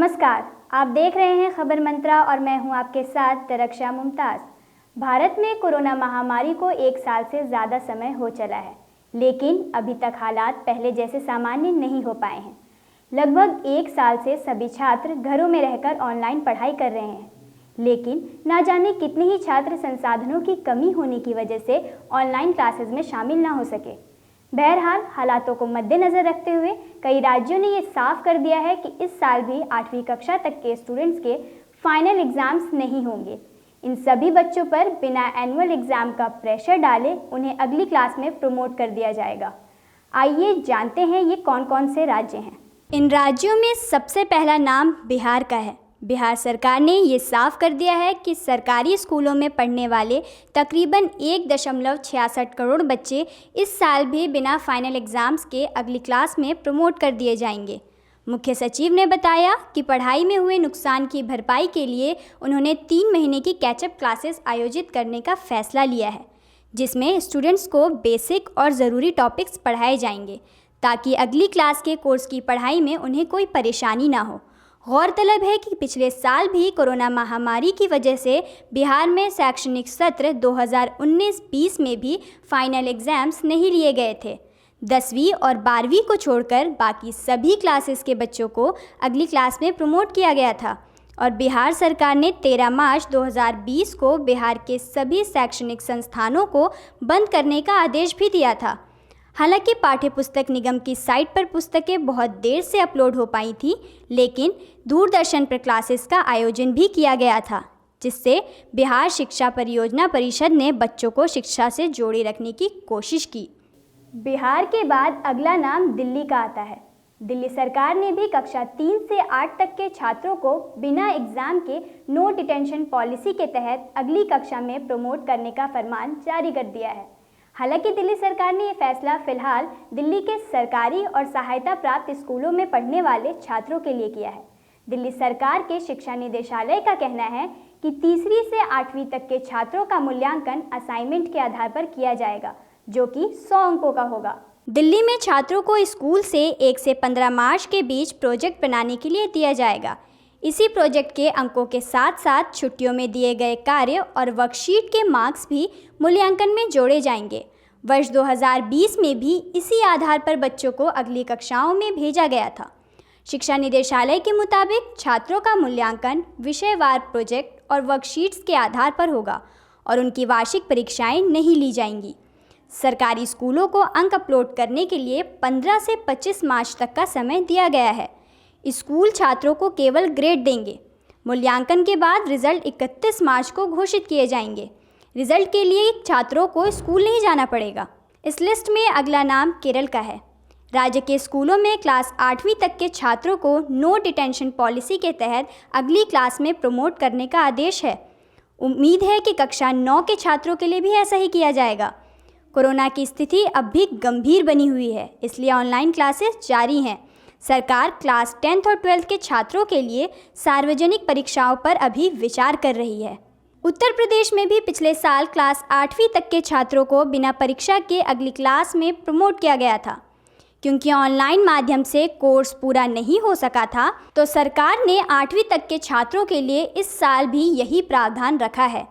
नमस्कार, आप देख रहे हैं खबर मंत्रा और मैं हूं आपके साथ तरक्षा मुमताज़। भारत में कोरोना महामारी को 1 साल से ज़्यादा समय हो चला है, लेकिन अभी तक हालात पहले जैसे सामान्य नहीं हो पाए हैं। लगभग 1 साल से सभी छात्र घरों में रहकर ऑनलाइन पढ़ाई कर रहे हैं, लेकिन ना जाने कितने ही छात्र संसाधनों की कमी होने की वजह से ऑनलाइन क्लासेस में शामिल ना हो सके। बहरहाल हालातों को मद्देनजर रखते हुए कई राज्यों ने ये साफ कर दिया है कि इस साल भी 8वीं कक्षा तक के स्टूडेंट्स के फाइनल एग्जाम्स नहीं होंगे। इन सभी बच्चों पर बिना एनुअल एग्जाम का प्रेशर डाले उन्हें अगली क्लास में प्रमोट कर दिया जाएगा। आइए जानते हैं ये कौन कौन से राज्य हैं। इन राज्यों में सबसे पहला नाम बिहार का है। बिहार सरकार ने ये साफ कर दिया है कि सरकारी स्कूलों में पढ़ने वाले तकरीबन 1.66 करोड़ बच्चे इस साल भी बिना फाइनल एग्ज़ाम्स के अगली क्लास में प्रमोट कर दिए जाएंगे। मुख्य सचिव ने बताया कि पढ़ाई में हुए नुकसान की भरपाई के लिए उन्होंने 3 महीने की कैचअप क्लासेस आयोजित करने का फैसला लिया है, जिसमें स्टूडेंट्स को बेसिक और ज़रूरी टॉपिक्स पढ़ाए जाएंगे ताकि अगली क्लास के कोर्स की पढ़ाई में उन्हें कोई परेशानी ना हो। गौरतलब है कि पिछले साल भी कोरोना महामारी की वजह से बिहार में शैक्षणिक सत्र 2019-20 में भी फाइनल एग्ज़ाम्स नहीं लिए गए थे। 10वीं और 12वीं को छोड़कर बाकी सभी क्लासेस के बच्चों को अगली क्लास में प्रमोट किया गया था और बिहार सरकार ने 13 मार्च 2020 को बिहार के सभी शैक्षणिक संस्थानों को बंद करने का आदेश भी दिया था। हालांकि पाठ्यपुस्तक निगम की साइट पर पुस्तकें बहुत देर से अपलोड हो पाई थी, लेकिन दूरदर्शन पर क्लासेस का आयोजन भी किया गया था, जिससे बिहार शिक्षा परियोजना परिषद ने बच्चों को शिक्षा से जोड़े रखने की कोशिश की। बिहार के बाद अगला नाम दिल्ली का आता है। दिल्ली सरकार ने भी कक्षा 3 से 8 तक के छात्रों को बिना एग्ज़ाम के नो डिटेंशन पॉलिसी के तहत अगली कक्षा में प्रमोट करने का फरमान जारी कर दिया है। हालांकि दिल्ली सरकार ने ये फैसला फिलहाल दिल्ली के सरकारी और सहायता प्राप्त स्कूलों में पढ़ने वाले छात्रों के लिए किया है। दिल्ली सरकार के शिक्षा निदेशालय का कहना है कि तीसरी से 8वीं तक के छात्रों का मूल्यांकन असाइनमेंट के आधार पर किया जाएगा, जो कि 100 अंकों का होगा। दिल्ली में छात्रों को स्कूल से 1 से 15 मार्च के बीच प्रोजेक्ट बनाने के लिए दिया जाएगा। इसी प्रोजेक्ट के अंकों के साथ साथ छुट्टियों में दिए गए कार्य और वर्कशीट के मार्क्स भी मूल्यांकन में जोड़े जाएंगे। वर्ष 2020 में भी इसी आधार पर बच्चों को अगली कक्षाओं में भेजा गया था। शिक्षा निदेशालय के मुताबिक छात्रों का मूल्यांकन विषयवार प्रोजेक्ट और वर्कशीट्स के आधार पर होगा और उनकी वार्षिक परीक्षाएं नहीं ली जाएंगी। सरकारी स्कूलों को अंक अपलोड करने के लिए 15 से 25 मार्च तक का समय दिया गया है। स्कूल छात्रों को केवल ग्रेड देंगे। मूल्यांकन के बाद रिजल्ट 31 मार्च को घोषित किए जाएंगे। रिजल्ट के लिए छात्रों को स्कूल नहीं जाना पड़ेगा। इस लिस्ट में अगला नाम केरल का है। राज्य के स्कूलों में क्लास 8वीं तक के छात्रों को नो डिटेंशन पॉलिसी के तहत अगली क्लास में प्रमोट करने का आदेश है। उम्मीद है कि कक्षा 9 के छात्रों के लिए भी ऐसा ही किया जाएगा। कोरोना की स्थिति अब भी गंभीर बनी हुई है, इसलिए ऑनलाइन क्लासेस जारी हैं। सरकार क्लास 10th और 12th के छात्रों के लिए सार्वजनिक परीक्षाओं पर अभी विचार कर रही है। उत्तर प्रदेश में भी पिछले साल क्लास 8वीं तक के छात्रों को बिना परीक्षा के अगली क्लास में प्रमोट किया गया था। क्योंकि ऑनलाइन माध्यम से कोर्स पूरा नहीं हो सका था, तो सरकार ने 8वीं तक के छात्रों के लिए इस साल भी यही प्रावधान रखा है।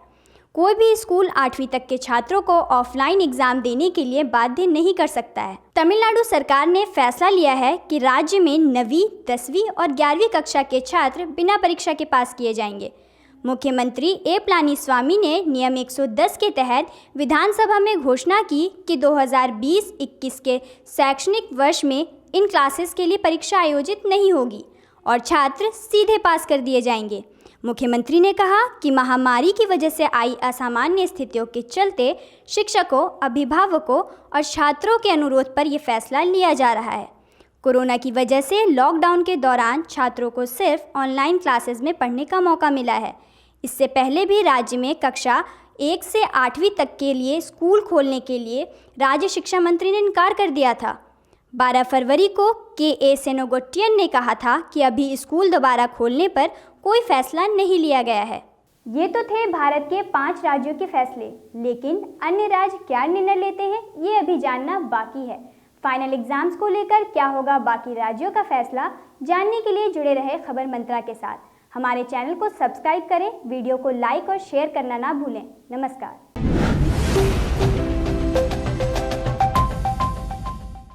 कोई भी स्कूल 8वीं तक के छात्रों को ऑफलाइन एग्जाम देने के लिए बाध्य नहीं कर सकता है। तमिलनाडु सरकार ने फैसला लिया है कि राज्य में 9वीं, 10वीं और 11वीं कक्षा के छात्र बिना परीक्षा के पास किए जाएंगे। मुख्यमंत्री ए पलानीस्वामी ने नियम 110 के तहत विधानसभा में घोषणा की कि 2020-21 के शैक्षणिक वर्ष में इन क्लासेस के लिए परीक्षा आयोजित नहीं होगी और छात्र सीधे पास कर दिए जाएंगे। मुख्यमंत्री ने कहा कि महामारी की वजह से आई असामान्य स्थितियों के चलते शिक्षकों, अभिभावकों और छात्रों के अनुरोध पर यह फैसला लिया जा रहा है। कोरोना की वजह से लॉकडाउन के दौरान छात्रों को सिर्फ ऑनलाइन क्लासेस में पढ़ने का मौका मिला है। इससे पहले भी राज्य में कक्षा 1 से 8वीं तक के लिए स्कूल खोलने के लिए राज्य शिक्षा मंत्री ने इनकार कर दिया था। 12 फरवरी को के सेनोगोटियन ने कहा था कि अभी स्कूल दोबारा खोलने पर कोई फैसला नहीं लिया गया है। ये तो थे भारत के 5 राज्यों के फैसले, लेकिन अन्य राज्य क्या निर्णय लेते हैं ये अभी जानना बाकी है। फाइनल एग्जाम्स को लेकर क्या होगा बाकी राज्यों का फैसला, जानने के लिए जुड़े रहे खबर मंत्रा के साथ। हमारे चैनल को सब्सक्राइब करें, वीडियो को लाइक और शेयर करना ना भूलें। नमस्कार।